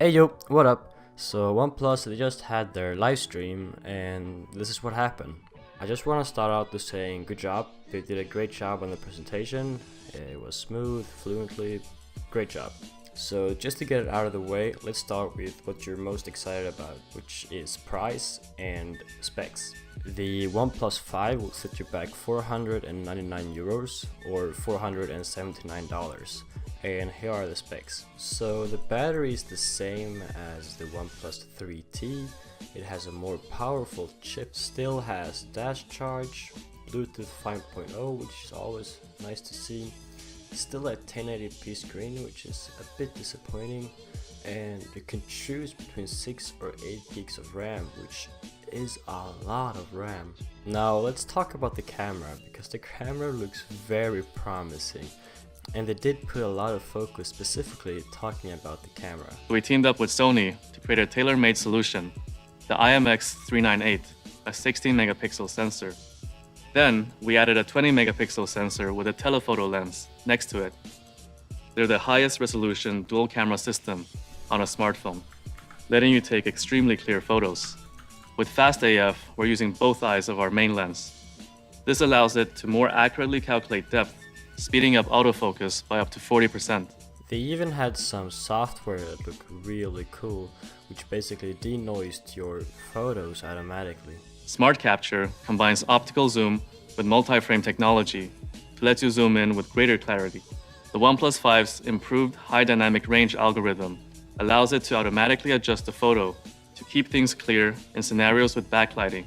Hey yo, what up? So OnePlus, they just had their live stream and this is what happened. I just want to start out with saying good job. They did a great job on the presentation. It was smooth, fluently, great job. So just to get it out of the way, let's start with what you're most excited about, which is price and specs. The OnePlus 5 will set you back 499 euros or $479. And here are the specs. So the battery is the same as the OnePlus 3T. It has a more powerful chip, still has dash charge, Bluetooth 5.0, which is always nice to see. Still a 1080p screen, which is a bit disappointing. And you can choose between 6 or 8 gigs of RAM, which is a lot of RAM. Now let's talk about the camera, because the camera looks very promising. And they did put a lot of focus specifically talking about the camera. We teamed up with Sony to create a tailor-made solution, the IMX398, a 16 megapixel sensor. Then we added a 20 megapixel sensor with a telephoto lens next to it. They're the highest resolution dual camera system on a smartphone, letting you take extremely clear photos. With Fast AF, we're using both eyes of our main lens. This allows it to more accurately calculate depth, speeding up autofocus by up to 40%. They even had some software that looked really cool, which basically denoised your photos automatically. Smart Capture combines optical zoom with multi-frame technology to let you zoom in with greater clarity. The OnePlus 5's improved high dynamic range algorithm allows it to automatically adjust the photo to keep things clear in scenarios with backlighting,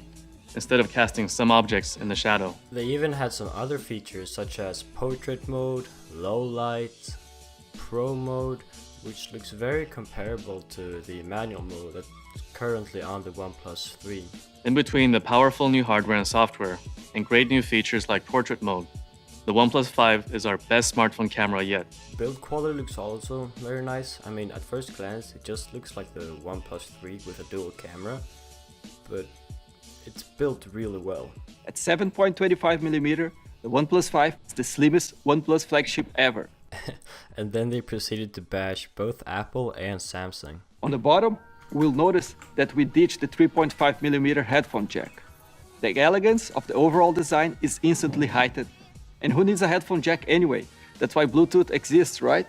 instead of casting some objects in the shadow. They even had some other features such as portrait mode, low light, pro mode, which looks very comparable to the manual mode that's currently on the OnePlus 3. In between the powerful new hardware and software, and great new features like portrait mode, the OnePlus 5 is our best smartphone camera yet. Build quality looks also very nice. I mean, at first glance, it just looks like the OnePlus 3 with a dual camera, but it's built really well. At 7.25mm, the OnePlus 5 is the slimmest OnePlus flagship ever. And then they proceeded to bash both Apple and Samsung. On the bottom, we'll notice that we ditched the 3.5mm headphone jack. The elegance of the overall design is instantly heightened. And who needs a headphone jack anyway? That's why Bluetooth exists, right?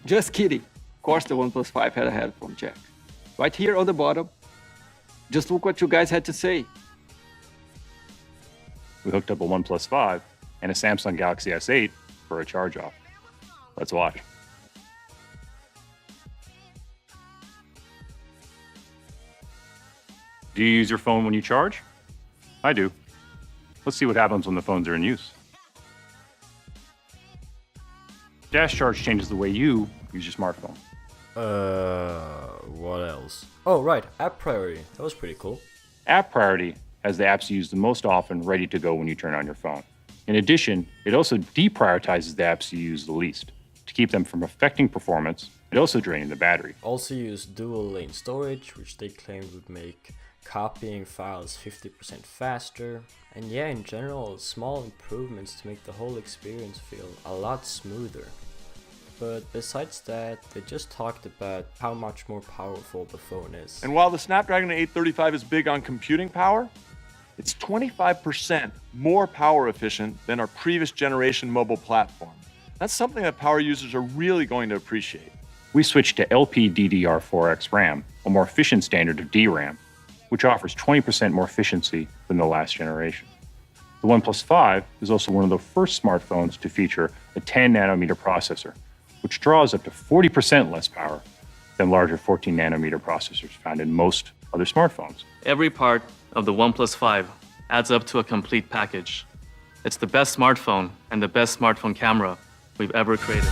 Just kidding. Of course the OnePlus 5 had a headphone jack. Right here on the bottom, just look what you guys had to say. We hooked up a OnePlus 5 and a Samsung Galaxy S8 for a charge-off. Let's watch. Do you use your phone when you charge? I do. Let's see what happens when the phones are in use. Dash charge changes the way you use your smartphone. What else? Oh, right, app priority. That was pretty cool. App priority has the apps you use the most often ready to go when you turn on your phone. In addition, it also deprioritizes the apps you use the least to keep them from affecting performance, but also draining the battery. Also use dual lane storage, which they claimed would make copying files 50% faster. And yeah, in general, small improvements to make the whole experience feel a lot smoother. But besides that, they just talked about how much more powerful the phone is. And while the Snapdragon 835 is big on computing power, it's 25% more power efficient than our previous generation mobile platform. That's something that power users are really going to appreciate. We switched to LPDDR4X RAM, a more efficient standard of DRAM, which offers 20% more efficiency than the last generation. The OnePlus 5 is also one of the first smartphones to feature a 10 nanometer processor, which draws up to 40% less power than larger 14 nanometer processors found in most other smartphones. Every part of the OnePlus 5 adds up to a complete package. It's the best smartphone and the best smartphone camera we've ever created.